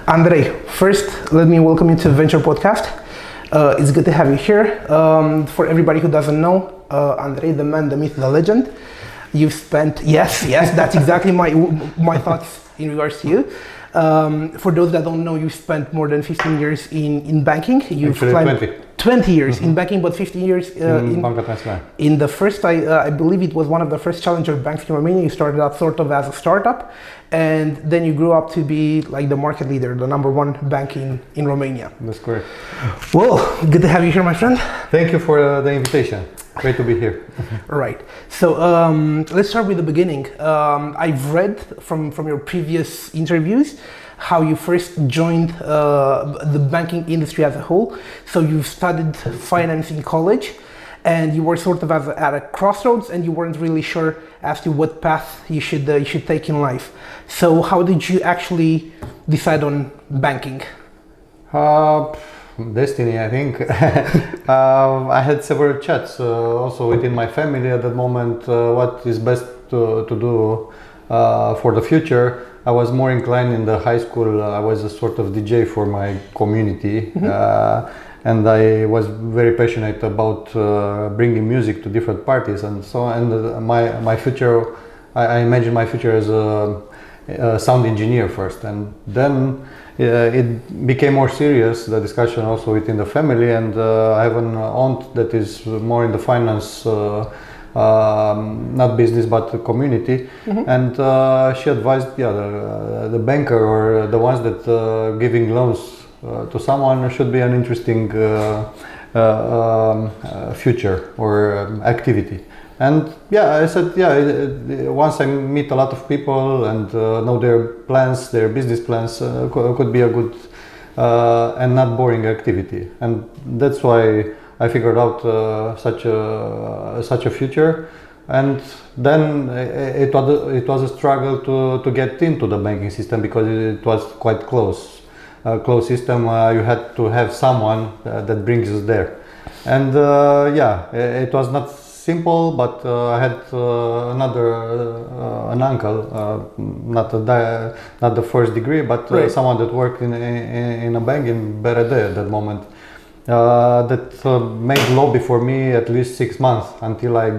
Andrei, first, let me welcome you to Venture Podcast. It's good to have you here. For everybody who doesn't know, Andrei, the man, the myth, the legend, you've spent, yes, that's exactly my thoughts in regards to you. For those that don't know, you spent more than 15 years in banking. You've Actually, 20 years in banking, but 15 years in the first, I believe it was one of the first challenger banks in Romania. You started out sort of as a startup, and then you grew up to be like the market leader, the number one bank in Romania. That's correct. Well, good to have you here, my friend. Thank you for the invitation. Great to be here. Right. So let's start with the beginning. I've read from your previous interviews how you first joined the banking industry as a whole. So you studied finance in college, and you were sort of at a crossroads, and you weren't really sure as to what path you should take in life. So how did you actually decide on banking? Destiny, I think. I had several chats also within my family at that moment, what is best to do for the future. I was more inclined in the high school. I was a sort of DJ for my community, and I was very passionate about bringing music to different parties and so on. And my future, I imagined my future as a sound engineer first, and then it became more serious, the discussion also within the family, and I have an aunt that is more in the finance, not business but community, and she advised the banker or the ones that giving loans to someone should be an interesting future or activity. And I said, once I meet a lot of people and know their plans, their business plans, could be a good and not boring activity. And that's why I figured out such a future. And then it was a struggle to get into the banking system because it was quite close system. You had to have someone that brings us there. And it was not simple, but I had an uncle, not the first degree, but right. Someone that worked in a bank in BoD at that moment, that made lobby for me at least 6 months until I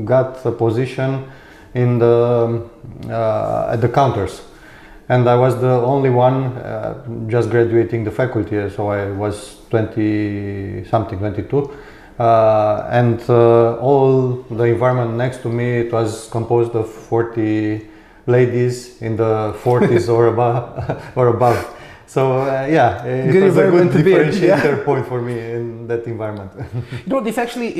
got a position in at the counters. And I was the only one just graduating the faculty, so I was 22. And all the environment next to me, it was composed of 40 ladies in the 40s or above. So it was a good differentiator point for me in that environment. This actually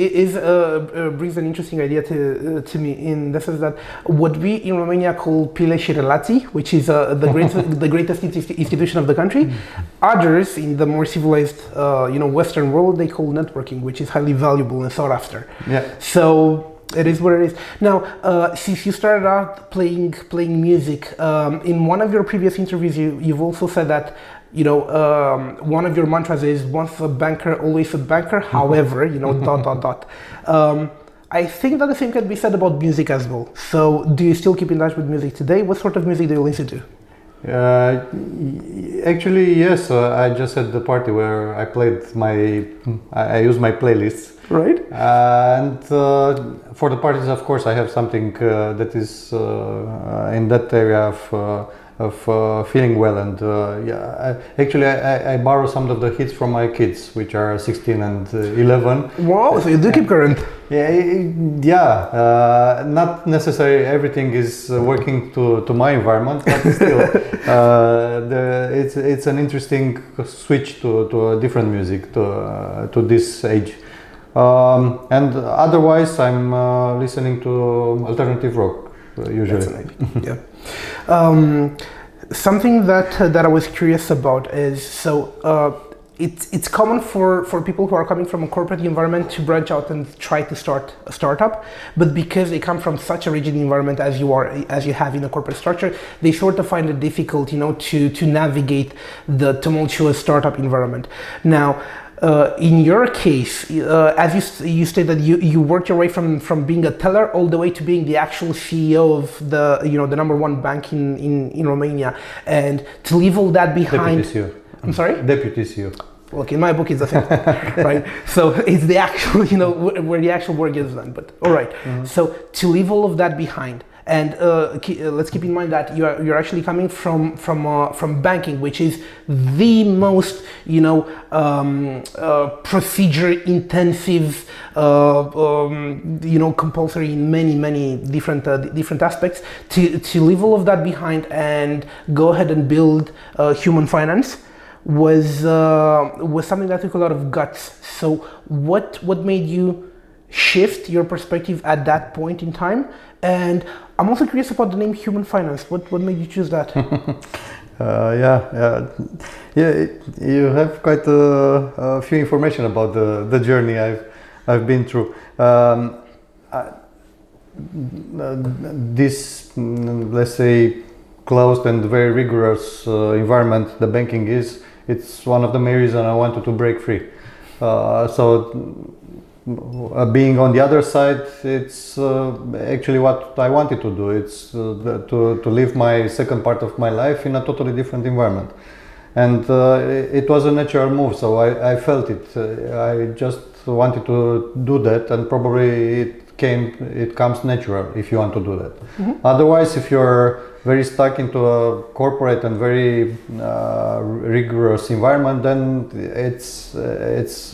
brings an interesting idea to me in the sense that what we in Romania call pile și relații, which is the greatest institution of the country, others in the more civilized Western world, they call networking, which is highly valuable and sought after. Yeah. So it is what it is. Now, since you started out playing music, in one of your previous interviews, you've also said that one of your mantras is once a banker, always a banker. However, ... I think that the same can be said about music as well. So, do you still keep in touch with music today? What sort of music do you listen to? Actually, yes. I just had the party where I played I used my playlists. Right. And for the parties, of course, I have something that is in that area of feeling well. And I borrow some of the hits from my kids, which are 16 and 11. Wow, so you do keep current. Not necessarily everything is working to my environment, but still, it's an interesting switch to a different music to this age. And otherwise, I'm listening to alternative rock usually. Something that I was curious about is it's common for people who are coming from a corporate environment to branch out and try to start a startup, but because they come from such a rigid environment as you have in a corporate structure, they sort of find it difficult, to navigate the tumultuous startup environment. Now, In your case, as you stated, you worked your way from being a teller all the way to being the actual CEO of the number one bank in Romania, and to leave all that behind. Deputy CEO. I'm sorry? Deputy CEO. Look, in my book, it's the same, right? So it's the actual, where the actual work is done. But all right. So to leave all of that behind, and let's keep in mind that you're actually coming from banking, which is the most procedure intensive, compulsory in many different aspects. To leave all of that behind and go ahead and build human finance was something that took a lot of guts. So what made you shift your perspective at that point in time? And I'm also curious about the name human finance. What made you choose that? Yeah. You have quite a few information about the journey I've been through. This, let's say, closed and very rigorous environment the banking is. It's one of the main reasons I wanted to break free. Being on the other side, it's actually what I wanted to do. It's to live my second part of my life in a totally different environment, and it was a natural move. So I felt it. I just wanted to do that, and probably it comes natural if you want to do that. Otherwise, if you're very stuck into a corporate and very rigorous environment, then it's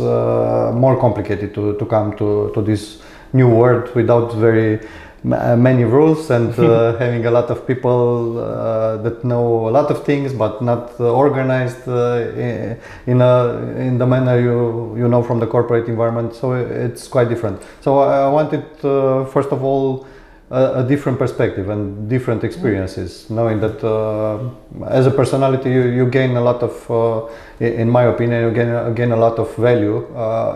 more complicated to come to this new world without very many rules and having a lot of people that know a lot of things but not organized in the manner you know from the corporate environment. So it's quite different. So I wanted first of all a different perspective and different experiences, knowing that as a personality you gain a lot of, in my opinion, you gain a lot of value,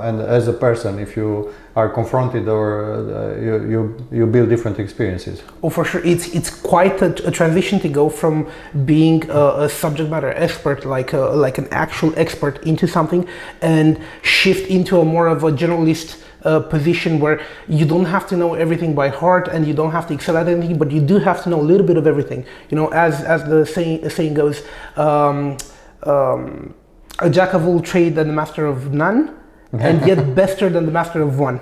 and as a person, if you are confronted or you build different experiences. Oh, for sure, it's quite a transition to go from being a subject matter expert, like an actual expert, into something and shift into a more of a generalist position where you don't have to know everything by heart and you don't have to excel at anything, but you do have to know a little bit of everything. As the saying goes, a jack of all trades and a master of none, and yet better than the master of one.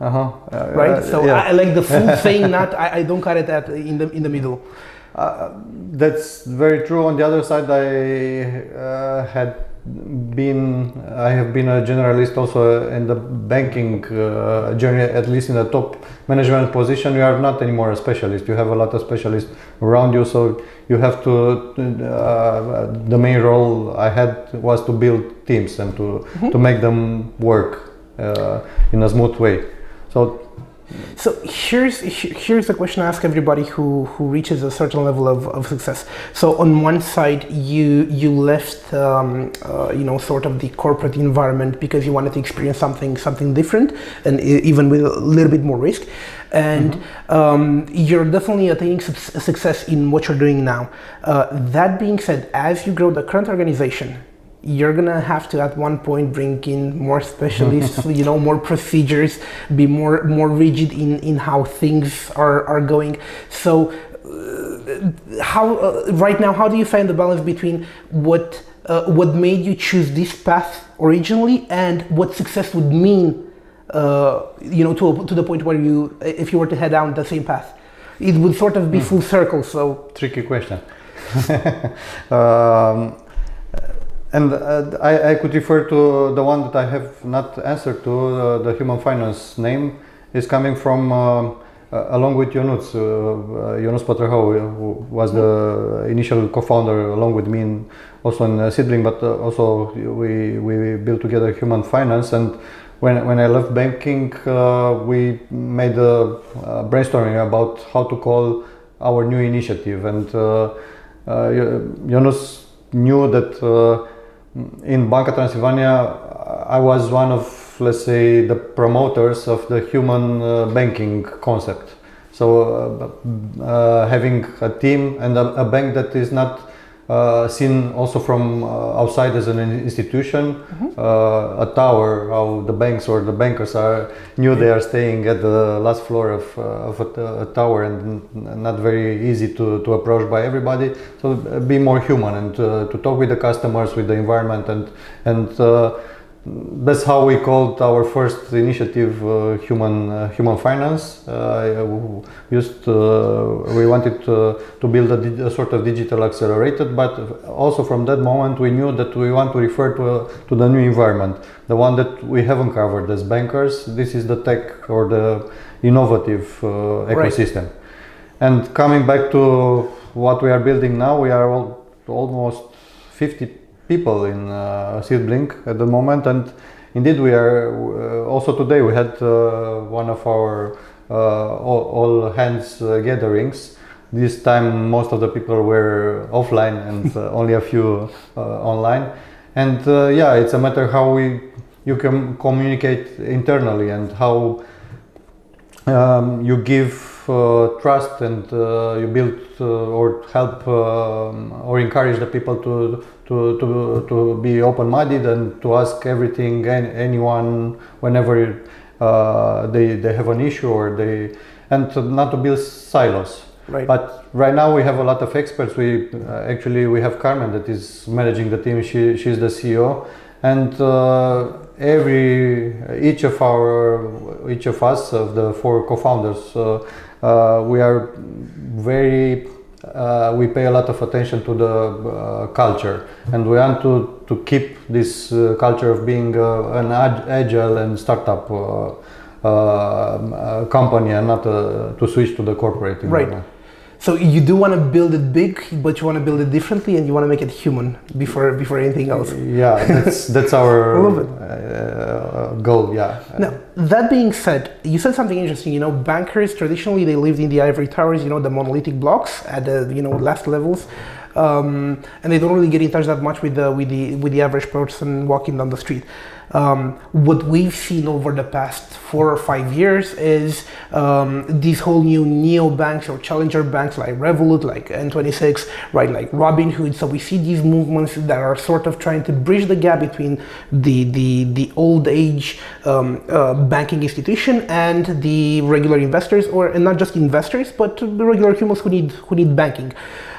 Right? So yeah. I like the full saying, not I don't cut it in the middle. That's very true. On the other side, I have been a generalist also in the banking journey, at least in the top management position. You are not anymore a specialist. You have a lot of specialists around you, so you have to the main role I had was to build teams and to make them work in a smooth way. So here's the question I ask everybody who reaches a certain level of success. So on one side, you left sort of the corporate environment because you wanted to experience something different and even with a little bit more risk. And you're definitely attaining success in what you're doing now. That being said, as you grow the current organization, you're gonna have to at one point bring in more specialists, more procedures, be more rigid in how things are going. So right now, how do you find the balance between what made you choose this path originally and what success would mean, to the point where if you were to head down the same path, it would sort of be full circle. So tricky question. And I could refer to the one that I have not answered to. The human finance name is coming from, along with Ionuț Pătrăhău, who was the initial co-founder along with me also in Sibling, but also we built together human finance. And when I left banking, we made a brainstorming about how to call our new initiative. And Ionuț knew that in Banca Transilvania, I was one of, let's say, the promoters of the human banking concept. So having a team and a bank that is not seen also from outside as an institution, a tower, how the banks or the bankers knew they are staying at the last floor of a tower and not very easy to approach by everybody. So be more human and to talk with the customers, with the environment, and that's how we called our first initiative human finance. We wanted to build a sort of digital accelerator, but also from that moment we knew that we want to refer to the new environment, the one that we haven't covered as bankers. This is the tech or the innovative ecosystem. Right. And coming back to what we are building now, we are almost 50 people in SeedBlink at the moment, and indeed we are also today we had one of our all hands gatherings. This time most of the people were offline and only a few online, and yeah, it's a matter how you can communicate internally and how you give trust and you build or help or encourage the people to be open-minded and to ask everything anyone whenever they have an issue and not to build silos. Right. But right now we have a lot of experts. We have Carmen that is managing the team. She's the CEO, and each of us of the 4 co-founders, we are we pay a lot of attention to the culture, and we want to keep this culture of being an agile and startup company, and not to switch to the corporate environment. Right. So you do want to build it big, but you want to build it differently, and you want to make it human before anything else. Yeah, that's our goal. Yeah. Now, that being said, you said something interesting. You know, bankers traditionally they lived in the ivory towers. You know, the monolithic blocks at the last levels, and they don't really get in touch that much with the average person walking down the street. What we've seen over the past 4 or 5 years is these whole new neo banks or challenger banks like Revolut, like N26, right, like Robinhood. So we see these movements that are sort of trying to bridge the gap between the old age banking institution and the regular investors, and not just investors, but the regular humans who need banking.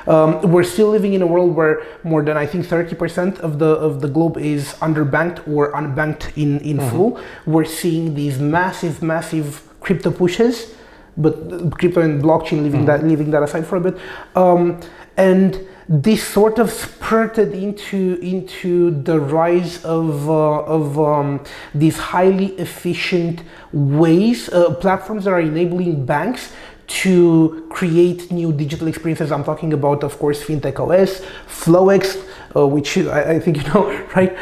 We're still living in a world where more than I think 30% of the globe is underbanked or unbanked in full. We're seeing these massive crypto pushes, but crypto and blockchain leaving that aside for a bit, and this sort of spurted into the rise of these highly efficient ways, platforms that are enabling banks to create new digital experiences. I'm talking about, of course, fintech OS, FlowX, which I think you know, right?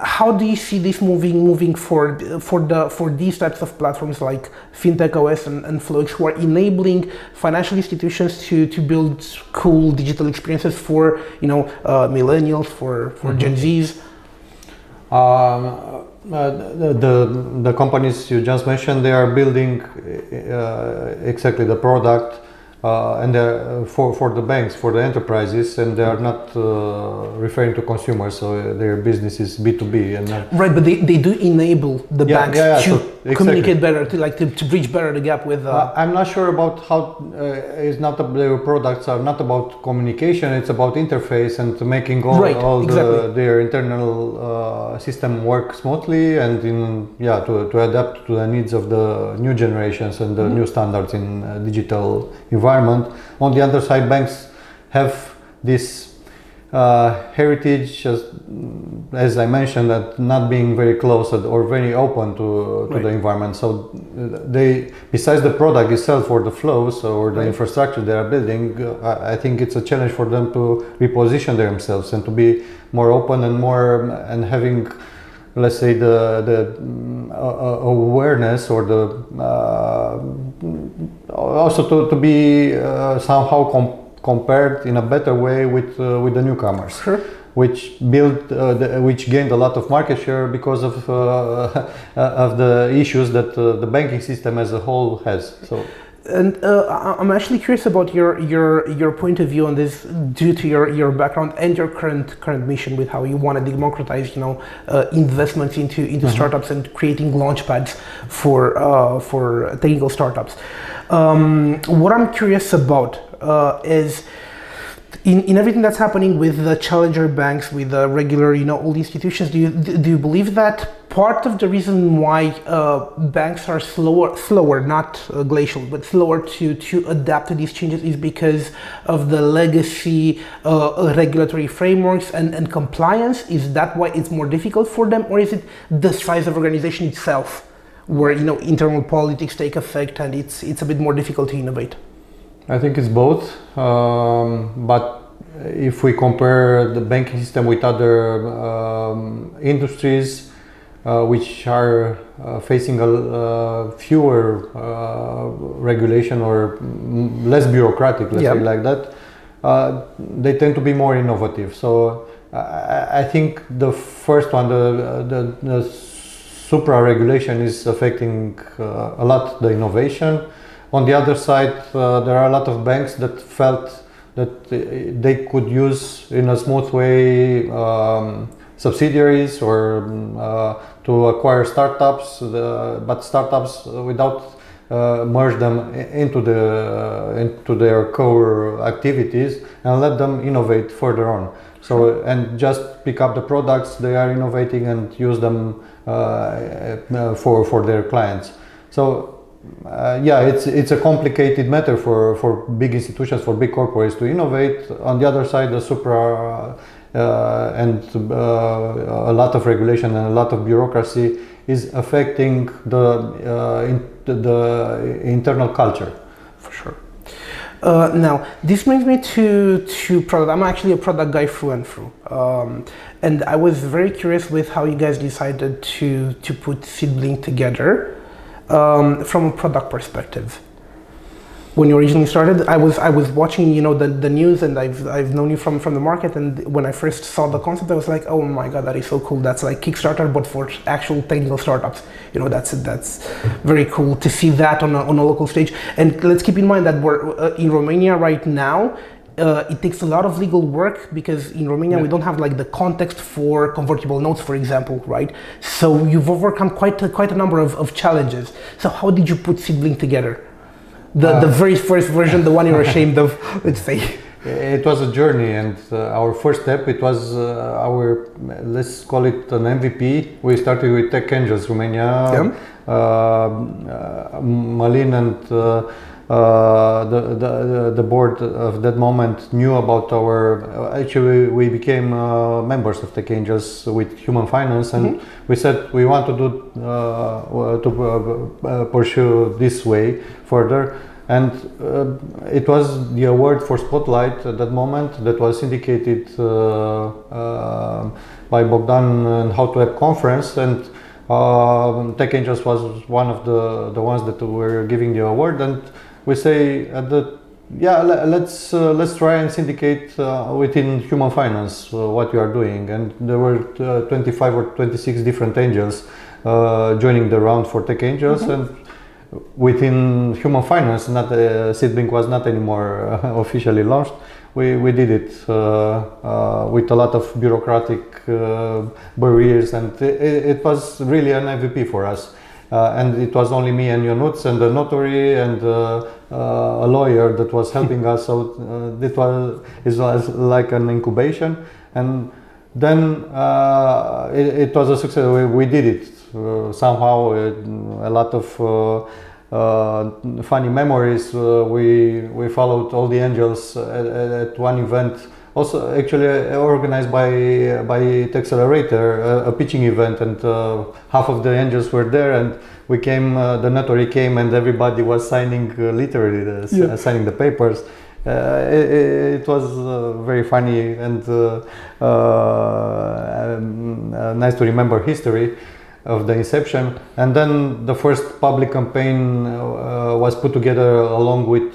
How do you see this moving forward for these types of platforms like fintech OS and FlowX, who are enabling financial institutions to build cool digital experiences for millennials, for Gen Zs? The companies you just mentioned, they are building exactly the product and they're for the banks, for the enterprises, and they are not referring to consumers, so their business is B2B. And right, but they do enable the banks to communicate better, to bridge better the gap with. I'm not sure about how it's not their products are not about communication. It's about interface and making their internal system work smoothly and to adapt to the needs of the new generations and the new standards in digital environment. On the other side, banks have this heritage, as I mentioned, that not being very close or very open to the environment. So they, besides the product itself or the flows or the infrastructure they are building, I think it's a challenge for them to reposition themselves and to be more open and having, let's say, the awareness or also to be somehow compared in a better way with the newcomers, which gained a lot of market share because of the issues that the banking system as a whole has. So And I'm actually curious about your point of view on this, due to your background and your current mission with how you want to democratize, investments into startups and creating launchpads for technical startups. What I'm curious about is, in everything that's happening with the challenger banks, with the regular, all the institutions, do you believe that part of the reason why banks are slower, not glacial, but slower to adapt to these changes is because of the legacy regulatory frameworks and compliance? Is that why it's more difficult for them, or is it the size of organization itself, where internal politics take effect and it's a bit more difficult to innovate? I think it's both, but if we compare the banking system with other industries which are facing fewer regulation or less bureaucratic, let's say like that, they tend to be more innovative. So I think the first one, the supra regulation, is affecting a lot the innovation. On the other side, there are a lot of banks that felt that they could use in a smooth way subsidiaries or to acquire startups, but startups without merge them into their core activities and let them innovate further on. So, and just pick up the products they are innovating and use them for their clients. So. It's a complicated matter for big institutions, for big corporates to innovate. On the other side, the supra and a lot of regulation and a lot of bureaucracy is affecting the internal culture. For sure. Now, this brings me to product. I'm actually a product guy through and through. And I was very curious with how you guys decided to put SeedBlink together. From a product perspective, when you originally started, I was watching the news, and I've known you from the market, and when I first saw the concept, I was like, oh my god, that is so cool. That's like Kickstarter but for actual technical startups. That's very cool to see that on a local stage. And let's keep in mind that we're in Romania right now. It takes a lot of legal work, because in Romania we don't have like the context for convertible notes, for example, right? So you've overcome quite a number of challenges. So how did you put SeedBlink together? The very first version, the one you're ashamed of, let's say. It was a journey, and our first step, it was our, let's call it an MVP. We started with Tech Angels Romania, Malin and the board of that moment knew about actually we became members of Tech Angels with Human Finance, and we said we want to pursue this way further. And it was the award for Spotlight at that moment that was syndicated by Bogdan and How to App conference, and Tech Angels was one of the ones that were giving the award. And we say let's try and syndicate within Human Finance what you are doing. And there were 25 or 26 different angels joining the round for Tech Angels, and within Human Finance, not SeedBlink was not anymore officially launched. We did it with a lot of bureaucratic barriers, and it was really an MVP for us. And it was only me and Ionuț and the notary and a lawyer that was helping us. So it was like an incubation, and then it was a success. We did it somehow. A lot of funny memories. We followed all the angels at one event. Also, actually organized by Techcelerator, a pitching event, and half of the angels were there, and the notary came, and everybody was signing literally signing the papers. It was very funny and nice to remember history of the inception. And then the first public campaign was put together along with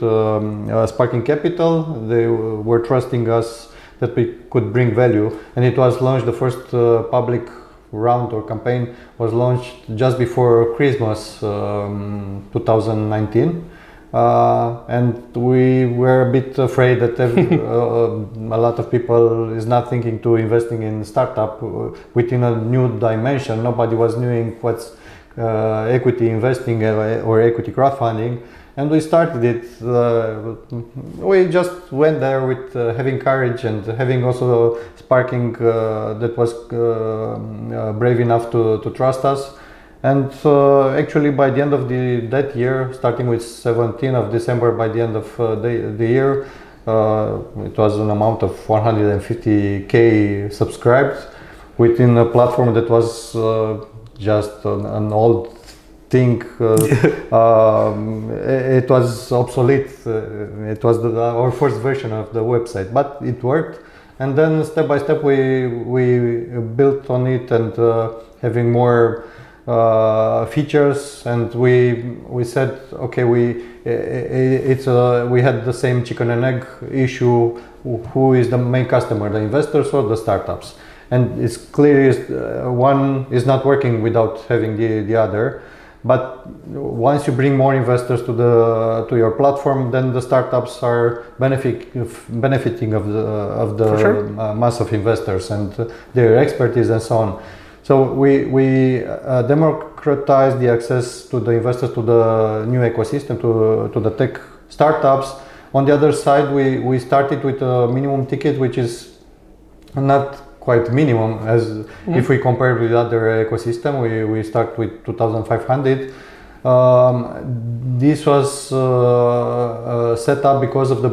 Sparking Capital. They were trusting us that we could bring value, and it was launched. The first public round or campaign was launched just before Christmas 2019, and we were a bit afraid that a lot of people is not thinking to investing in startup within a new dimension. Nobody was knowing what's equity investing or equity crowdfunding, and we started it. We just went there with having courage and having also Sparking that was brave enough to trust us. And actually, by the end of that year, starting with 17th of December, by the end of the year, it was an amount of 150K subscribed within a platform that was just an old thing. It was obsolete. It was our first version of the website, but it worked. And then step by step, we built on it and having more features, and we said, okay, we had the same chicken and egg issue. Who is the main customer, the investors or the startups? And it's clear one is not working without having the other. But once you bring more investors to your platform, then the startups are benefiting of the sure. Mass of investors and their expertise and so on. So we democratize the access to the investors to the new ecosystem, to the tech startups. On the other side, we started with a minimum ticket, which is not quite minimum as if we compare with other ecosystem. We start with 2,500. This was set up because of the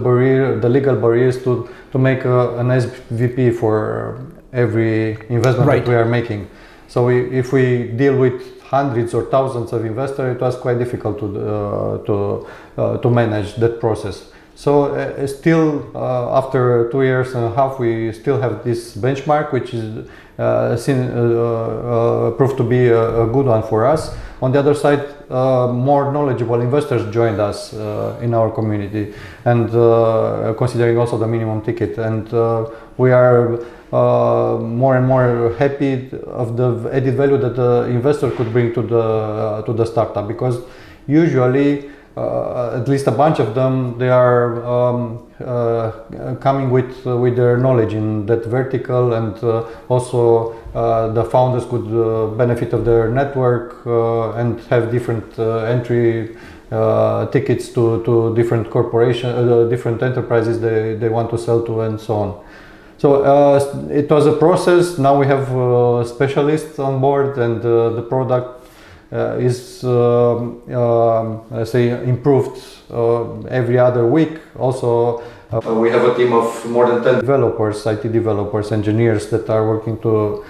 legal barriers to make an SVP for every investment that we are making. So if we deal with hundreds or thousands of investors, it was quite difficult to manage that process. So still after 2 years and a half, we still have this benchmark, which is proved to be a good one for us. On the other side, more knowledgeable investors joined us in our community, and considering also the minimum ticket, and we are more and more happy of the added value that the investor could bring to the startup, because usually at least a bunch of them, they are coming with their knowledge in that vertical, and also the founders could benefit of their network and have different entry tickets to different corporations, different enterprises they want to sell to, and so on. So it was a process. Now we have specialists on board, and the product is let's say improved every other week. Also we have a team of more than 10 developers, IT developers, engineers that are working to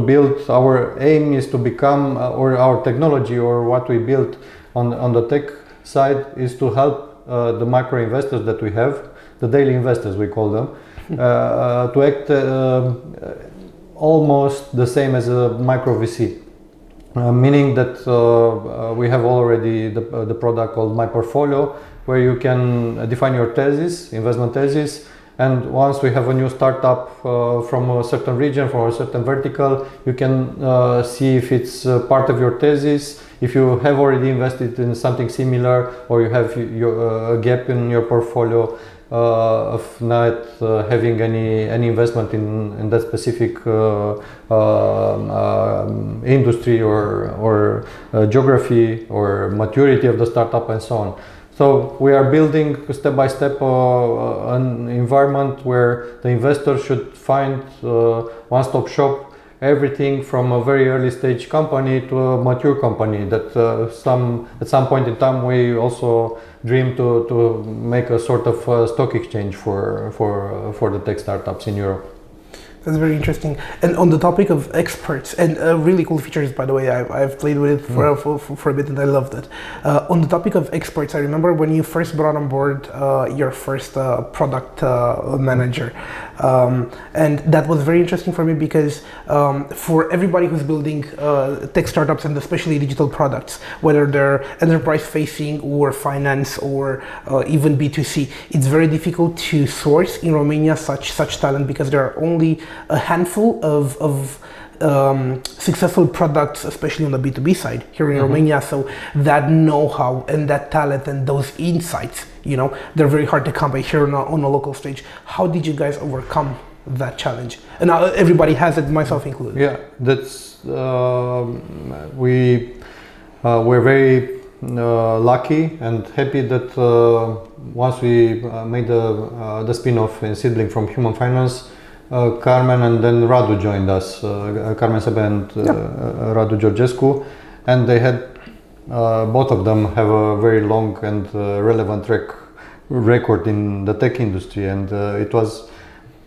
build. Our aim is to become, or our technology, or what we built on the tech side, is to help the micro investors that we have, the daily investors we call them, to act almost the same as a micro VC. Meaning that we have already the product called My Portfolio, where you can define your thesis, investment thesis, and once we have a new startup from a certain region, from a certain vertical, you can see if it's part of your thesis, if you have already invested in something similar, or you have a gap in your portfolio of not having any investment in that specific industry or geography or maturity of the startup and so on. So we are building step by step an environment where the investor should find one-stop shop, everything from a very early stage company to a mature company that at some point in time we also dream to make a sort of stock exchange for the tech startups in Europe. That's very interesting. And on the topic of experts, and really cool features, by the way, I've played with it for a bit and I loved it. On the topic of experts, I remember when you first brought on board your first product manager. And that was very interesting for me because for everybody who's building tech startups and especially digital products, whether they're enterprise facing or finance or even B2C, it's very difficult to source in Romania such talent because there are only a handful of successful products, especially on the B2B side here in Romania. So that know-how and that talent and those insights, they're very hard to come by here on a local stage. How did you guys overcome that challenge? And now everybody has it, myself included. Yeah, that's we're very lucky and happy that once we made the spin-off in Sibling from Human Finance, Carmen and then Radu joined us, Carmen Sebe and Radu Georgescu, and they had both of them have a very long and relevant record in the tech industry, and it was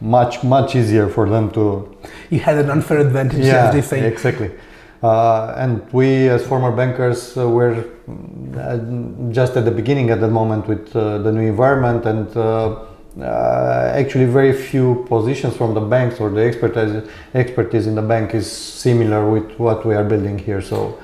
much easier for them to. You had an unfair advantage, as they say. Exactly. And we, as former bankers, were just at the beginning at the moment with the new environment, and actually very few positions from the banks or the expertise in the bank is similar with what we are building here. So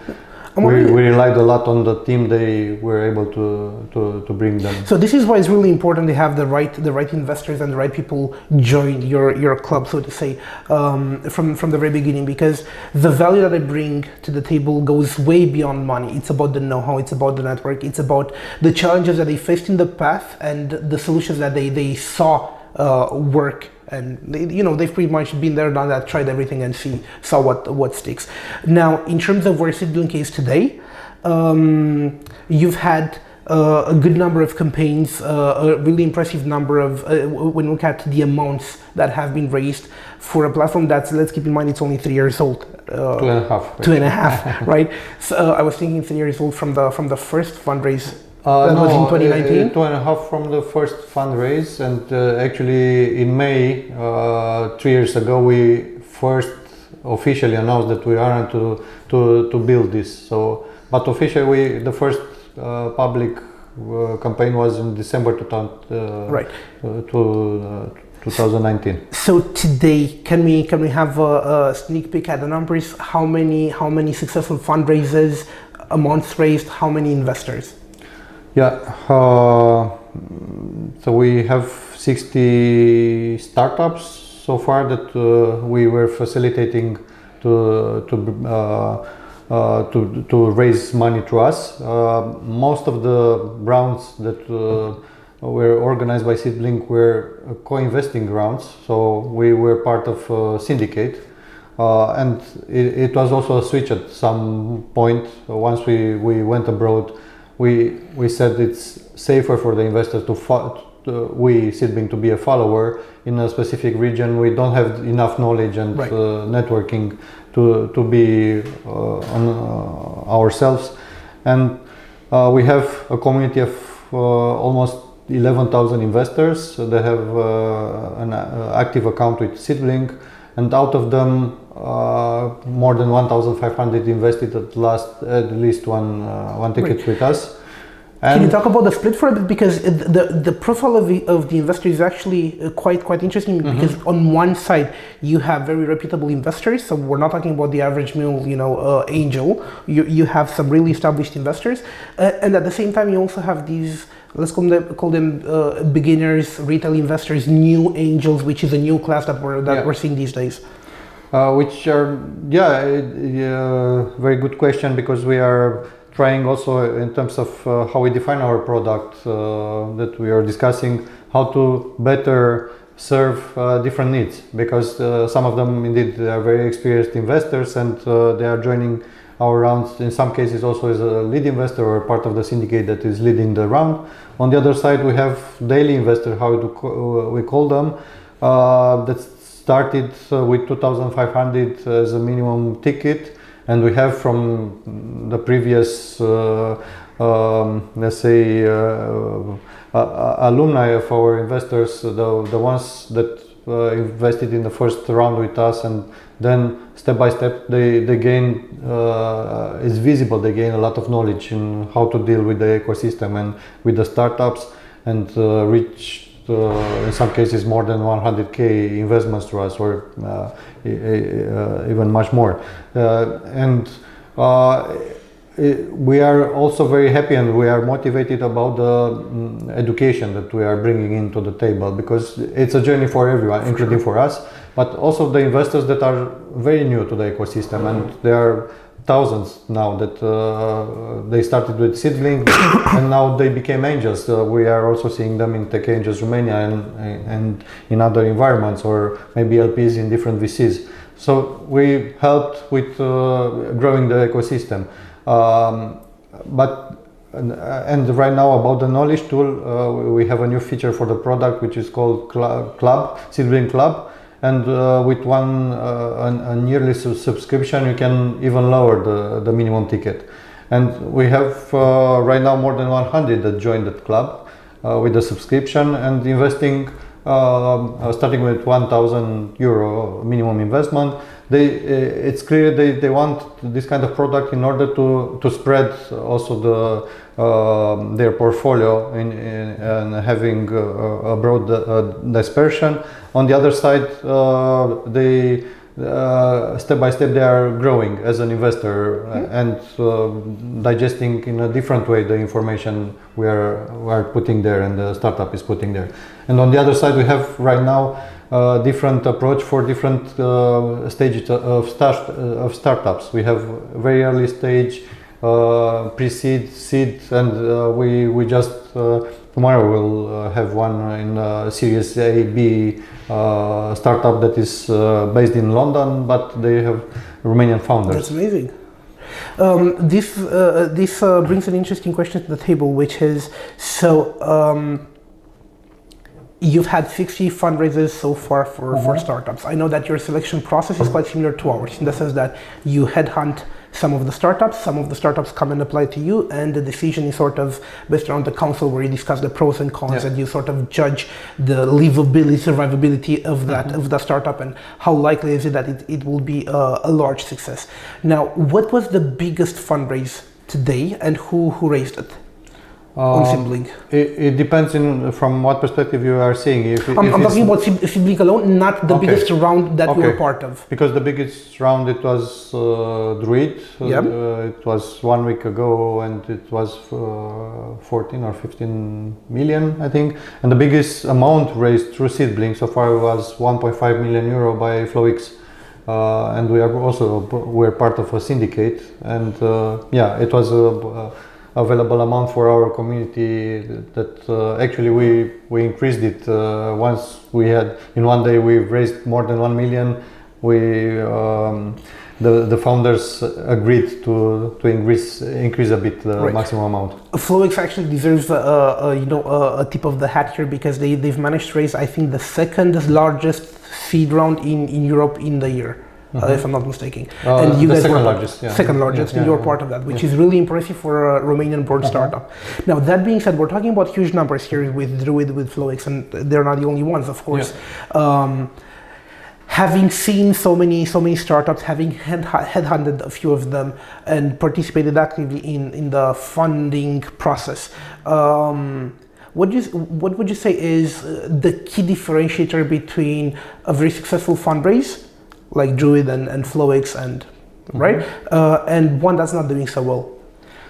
we relied a lot on the team they were able to bring them. So this is why it's really important to have the right investors and the right people join your club, so to say, from the very beginning, because the value that they bring to the table goes way beyond money. It's about the know-how, it's about the network, it's about the challenges that they faced in the past and the solutions that they saw work. And they've pretty much been there, done that, tried everything, and saw what sticks. Now, in terms of where SeedBlink is today, you've had a good number of campaigns, a really impressive number of, when you look at the amounts that have been raised for a platform that's, let's keep in mind, it's only 3 years old. 2.5. 2.5, right? So I was thinking 3 years old from the first fundraise. That was in 2019? 2.5 from the first fundraise, and actually in May, 3 years ago, we first officially announced that we are to build this. So, but officially, the first public campaign was in December 2019. So today, can we have a sneak peek at the numbers? How many successful fundraisers, amounts raised, how many investors? Yeah, so we have 60 startups so far that we were facilitating to raise money to us. Most of the rounds that were organized by SeedBlink were co-investing rounds, so we were part of a syndicate. And it was also a switch at some point. Once we went abroad, we said it's safer for the investors we SeedBlink to be a follower in a specific region. We don't have enough knowledge and networking to be on ourselves, and we have a community of almost 11,000 investors that have an active account with SeedBlink, and out of them more than 1,500 invested at least one ticket with us. And can you talk about the split for a bit, because the profile of the investor is actually quite interesting, because on one side you have very reputable investors, so we're not talking about the average male angel. You have some really established investors, and at the same time you also have these, let's call them beginners, retail investors, new angels, which is a new class that we're seeing these days. Which are very good question, because we are trying also in terms of how we define our product that we are discussing, how to better serve different needs, because some of them indeed are very experienced investors, and they are joining our rounds in some cases also as a lead investor or part of the syndicate that is leading the round. On the other side, we have daily investors, how we call them, that started with 2,500 as a minimum ticket, and we have from the previous let's say alumni of our investors, the ones that invested in the first round with us, and then step by step they gain, it's visible, they gain a lot of knowledge in how to deal with the ecosystem and with the startups, and reach in some cases more than 100k investments to us, or even much more. And we are also very happy and we are motivated about the education that we are bringing into the table, because it's a journey for everyone, including for us, but also the investors that are very new to the ecosystem, and there are thousands now that they started with Sibling and now they became angels. We are also seeing them in Tech Angels Romania and in other environments, or maybe LPs in different VCs. So we helped with growing the ecosystem. And right now about the knowledge tool, we have a new feature for the product which is called Club, Sibling Club. And with a yearly subscription, you can even lower the minimum ticket. And we have right now more than 100 that joined that club with the subscription and investing, starting with €1,000 minimum investment. It's clear they want this kind of product in order to spread also their portfolio and having a broad dispersion. On the other side, they step by step they are growing as an investor and digesting in a different way the information we are putting there and the startup is putting there. And on the other side, we have right now different approach for different stages of startups. We have very early stage, pre-seed, seed, and we just tomorrow we'll have one in Series A, B startup that is based in London, but they have Romanian founders. That's amazing. This brings an interesting question to the table, which is, you've had 60 fundraisers so far for startups. I know that your selection process is quite similar to ours, in the sense that you headhunt some of the startups come and apply to you, and the decision is sort of based around the council where you discuss the pros and cons, and you sort of judge the livability, survivability of the startup, and how likely is it that it will be a large success. Now, what was the biggest fundraise today, and who raised it? On Sibling? It depends from what perspective you are seeing. I'm talking about Sibling alone, not the biggest round that we were part of. Because the biggest round, it was Druid. It was 1 week ago, and it was 14 or 15 million, I think. And the biggest amount raised through SeedBlink so far was €1.5 million by FlowX. And we're part of a syndicate. And it was available amount for our community that actually we increased it once we had in one day we raised more than 1 million. The founders agreed to increase a bit the maximum amount. FlowX actually deserves a tip of the hat here, because they've managed to raise, I think, the second largest seed round in Europe in the year. If I'm not mistaken. And you guys second largest, and you're part of that, which is really impressive for a Romanian broad startup. Now, that being said, we're talking about huge numbers here with Druid, with FlowX, and they're not the only ones, of course. Having seen so many startups, having headhunted a few of them and participated actively in the funding process, what would you say is the key differentiator between a very successful fundraise like Druid and FlowX and one that's not doing so well?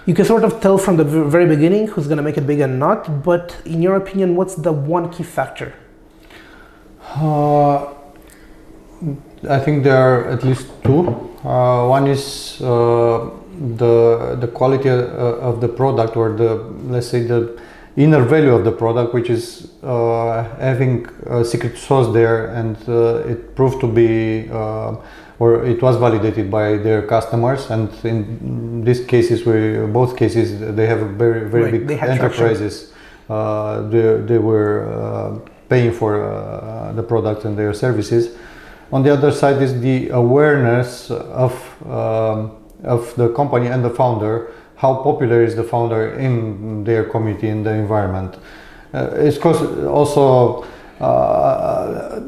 You can sort of tell from the very beginning who's going to make it big and not, but in your opinion, what's the one key factor? I think there are at least two. One is the quality of the product, or let's say the inner value of the product, which is having a secret sauce there, and it proved to be or it was validated by their customers. And in these cases, both cases, they have very big enterprises. They were paying for the product and their services. On the other side is the awareness of the company and the founder. How popular is the founder in their community, in the environment? It's also, I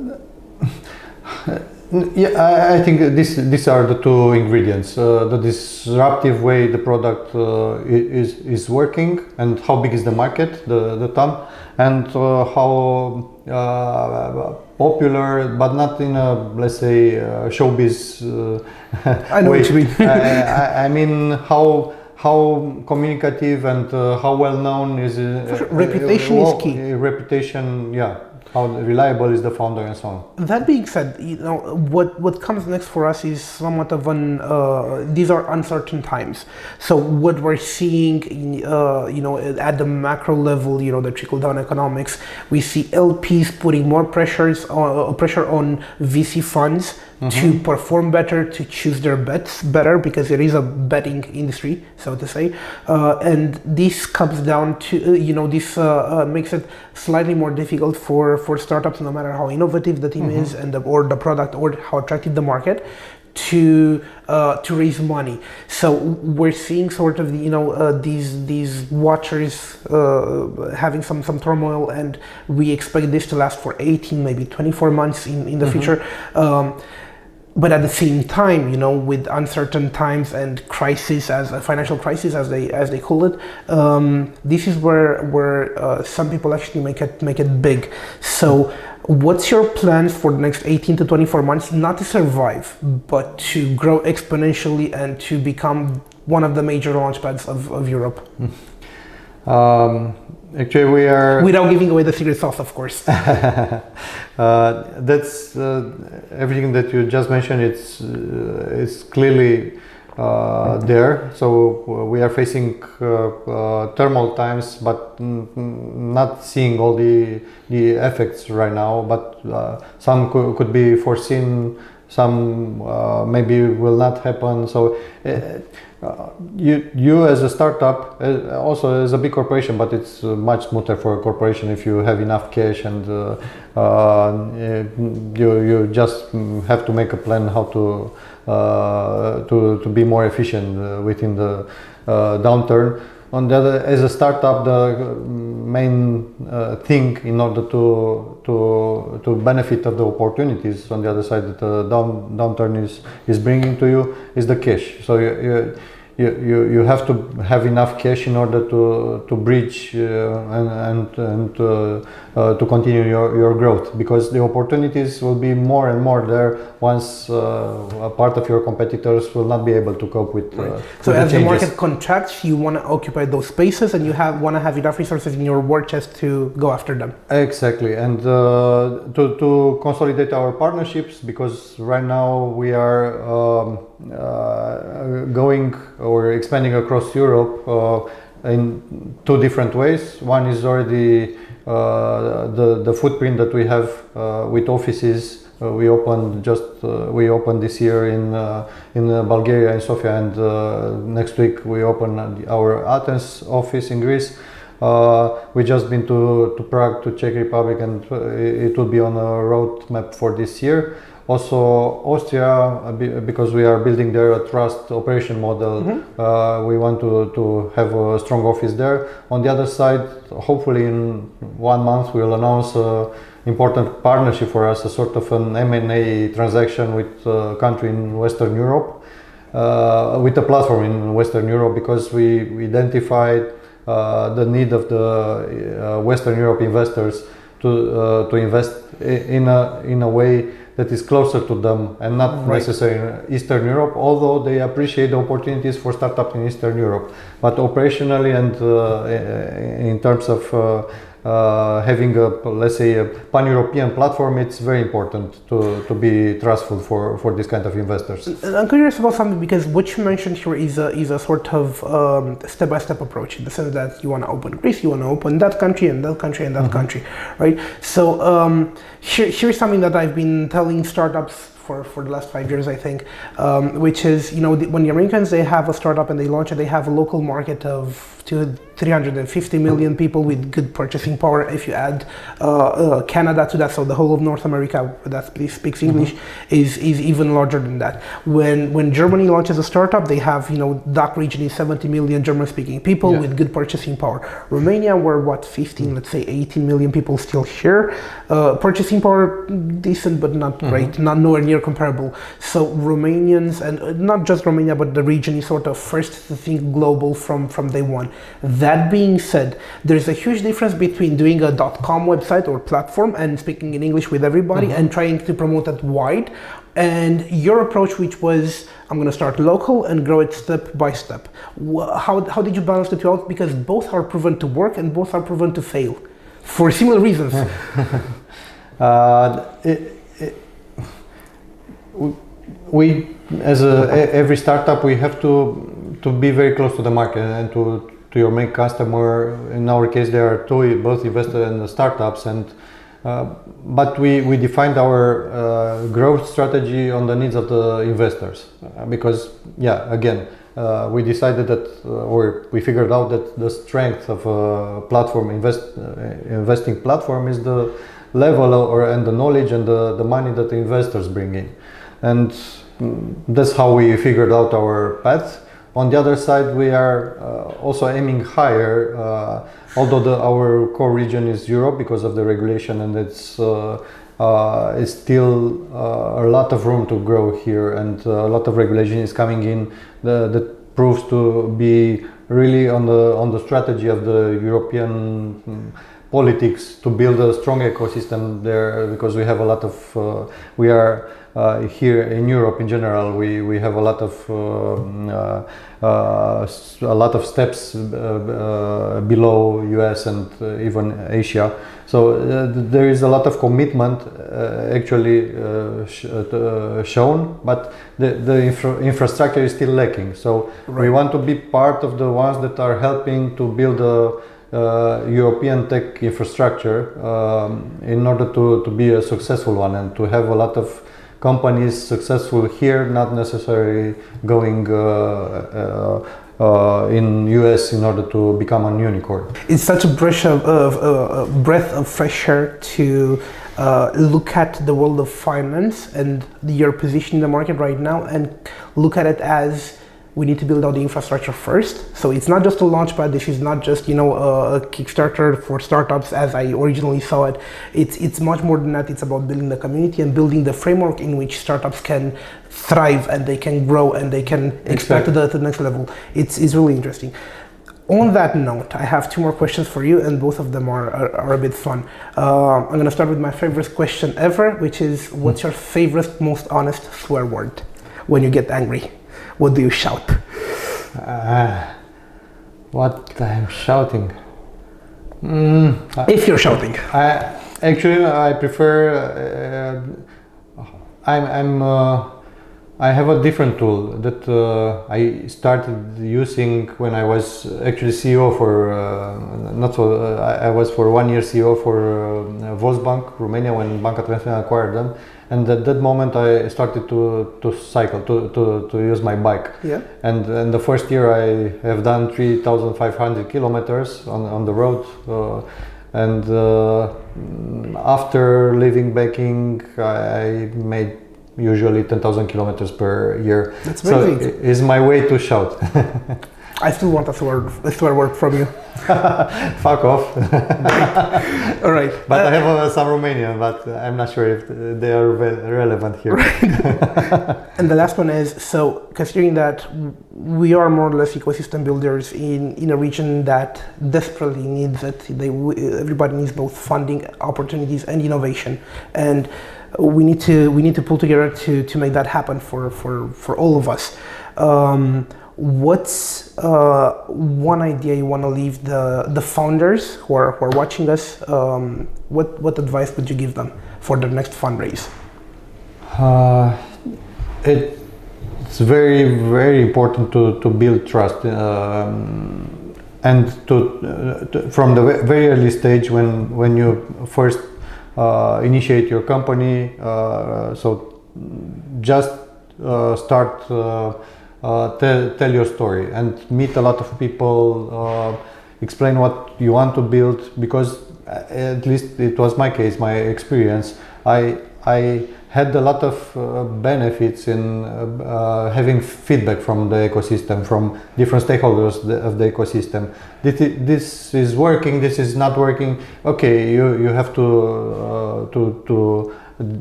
think these are the two ingredients: the disruptive way the product is working, and how big is the market, the TAM, and how popular, but not in a, let's say, showbiz I know way. what you mean. I mean how how communicative and how well known is reputation is key. Reputation, yeah. How reliable is the founder and so on. That being said, what comes next for us is somewhat of these are uncertain times. So what we're seeing, at the macro level, the trickle down economics, we see LPs putting more pressure on VC funds to perform better, to choose their bets better, because it is a betting industry, so to say. And this comes down to, this makes it slightly more difficult for startups, no matter how innovative the team is or the product or how attractive the market, to raise money. So we're seeing sort of these watchers having some turmoil, and we expect this to last for 18, maybe 24 months in the future. But at the same time, with uncertain times and crisis, as a financial crisis, as they call it, this is where some people actually make it big. So, what's your plans for the next 18 to 24 months? Not to survive, but to grow exponentially and to become one of the major launchpads of Europe. Actually, we are... Without giving away the secret sauce, of course. That's everything that you just mentioned. It's clearly there. So we are facing turmoil times, but not seeing all the effects right now. But some could be foreseen. Some maybe will not happen. So you as a startup, also as a big corporation, but it's much smoother for a corporation if you have enough cash and you just have to make a plan how to be more efficient within the downturn. On the other, as a startup, the main thing in order to benefit of the opportunities on the other side that the downturn is bringing to you is the cash. So you have to have enough cash in order to bridge and to continue your growth, because the opportunities will be more and more there once a part of your competitors will not be able to cope with. So as the market contracts, you want to occupy those spaces, and you want to have enough resources in your war chest to go after them. Exactly, and to consolidate our partnerships, because right now we are going or expanding across Europe in two different ways. One is already the footprint that we have with offices. We opened this year in Bulgaria, in Sofia, and next week we open our Athens office in Greece. We just been to Prague, to Czech Republic, and it will be on a roadmap for this year. Also Austria, because we are building there a trust operation model. We want to have a strong office there. On the other side, hopefully in 1 month we will announce an important partnership for us, a sort of an M&A transaction with a country in Western Europe, with a platform in Western Europe, because we identified the need of the Western Europe investors to invest in a way that is closer to them and not necessarily in Eastern Europe, although they appreciate the opportunities for startups in Eastern Europe. But operationally and in terms of having let's say a pan-European platform, it's very important to be trustful for this kind of investors. I'm curious about something, because what you mentioned here is a sort of step-by-step approach, in the sense that you want to open Greece, you want to open that country and that country and that country, right? So here's something that I've been telling startups for the last 5 years, I think, which is, when the Americans, they have a startup and they launch it, they have a local market of 350 million people with good purchasing power. If you add Canada to that, so the whole of North America that speaks English is even larger than that. When Germany launches a startup, they have, DACH region is 70 million German-speaking people with good purchasing power. Romania, we're 15, let's say 18 million people still here. Purchasing power, decent, but not great, not nowhere near comparable. So Romanians, and not just Romania, but the region is sort of first to think global from day one. That being said, there's a huge difference between doing a .com website or platform and speaking in English with everybody and trying to promote that wide, and your approach, which was I'm going to start local and grow it step by step. How did you balance the two out? Because both are proven to work and both are proven to fail for similar reasons. We, as every startup, we have to be very close to the market and to your main customer. In our case, there are both investors and startups, and but we defined our growth strategy on the needs of the investors, because again, we decided that, or we figured out that the strength of a platform investing platform is the level and the knowledge and the money that the investors bring in, and that's how we figured out our path. On the other side, we are also aiming higher, although our core region is Europe because of the regulation, and it's still a lot of room to grow here, and a lot of regulation is coming in that proves to be really on the strategy of the European politics to build a strong ecosystem there, because we have a lot of here in Europe in general, we have a lot of steps below US and even Asia. So there is a lot of commitment actually shown, but the infrastructure is still lacking. So we want to be part of the ones that are helping to build a European tech infrastructure in order to be a successful one and to have a lot of companies successful here, not necessarily going in US in order to become a unicorn. It's such a breath of fresh air to look at the world of finance and your position in the market right now, and look at it as we need to build out the infrastructure first. So it's not just a launchpad. This is not just, a Kickstarter for startups as I originally saw it. It's much more than that. It's about building the community and building the framework in which startups can thrive and they can grow and they can expand to the next level. It's really interesting. On that note, I have two more questions for you, and both of them are a bit fun. I'm going to start with my favorite question ever, which is, what's your favorite, most honest swear word when you get angry? What do you shout? What I'm shouting? If you're shouting. I prefer. I have a different tool that I started using when I was actually CEO for I was for 1 year CEO for Volksbank Romania when Banca Transilvania acquired them, and at that moment I started to cycle, to use my bike. Yeah. And the first year I have done 3,500 kilometers on the road. And after leaving banking, I made usually 10,000 kilometers per year. That's very big. It's my way to shout. I still want a swear word from you. Fuck off. All right. But I have some Romanian, but I'm not sure if they are relevant here. Right. And the last one is, so considering that we are more or less ecosystem builders in a region that desperately needs it, everybody needs both funding opportunities and innovation, and we need to pull together to make that happen for all of us. What's one idea you want to leave the founders who are watching us? What advice would you give them for their next fundraise? It's very, very important to build trust, and from the very early stage when you first initiate your company. So just start. Tell your story and meet a lot of people, explain what you want to build, because at least it was my case, my experience. I had a lot of benefits in having feedback from the ecosystem, from different stakeholders of the ecosystem. This is working, this is not working. Okay, you have to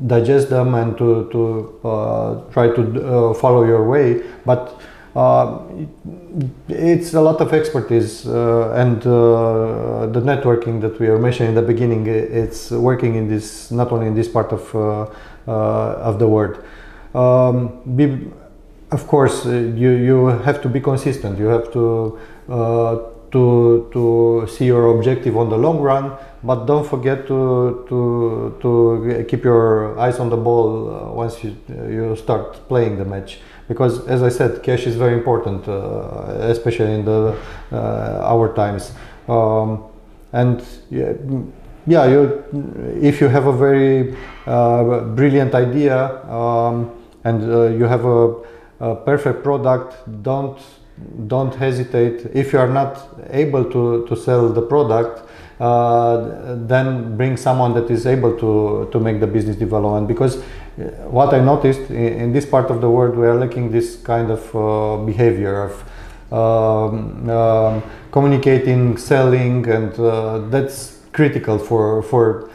digest them and to try to follow your way, but it's a lot of expertise and the networking that we were mentioning in the beginning. It's working in this, not only in this part of the world. Of course, you have to be consistent. You have to see your objective on the long run, but don't forget to keep your eyes on the ball once you start playing the match. Because, as I said, cash is very important, especially in our times. And if you have a very brilliant idea and you have a perfect product, don't hesitate. If you are not able to sell the product, then bring someone that is able to make the business development. Because what I noticed in this part of the world, we are lacking this kind of behavior of communicating, selling, and that's critical for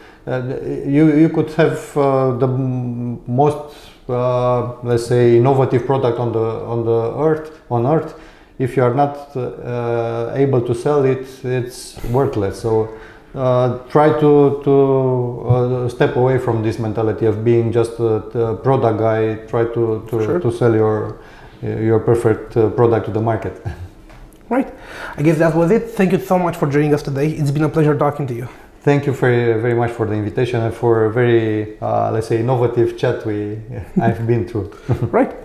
you could have the most let's say innovative product on earth. If you are not able to sell it, it's worthless. So try to step away from this mentality of being just a product guy. Try to sell your perfect product to the market. Right. I guess that was it. Thank you so much for joining us today. It's been a pleasure talking to you. Thank you very, very much for the invitation and for a very, let's say, innovative chat I've been through. Right.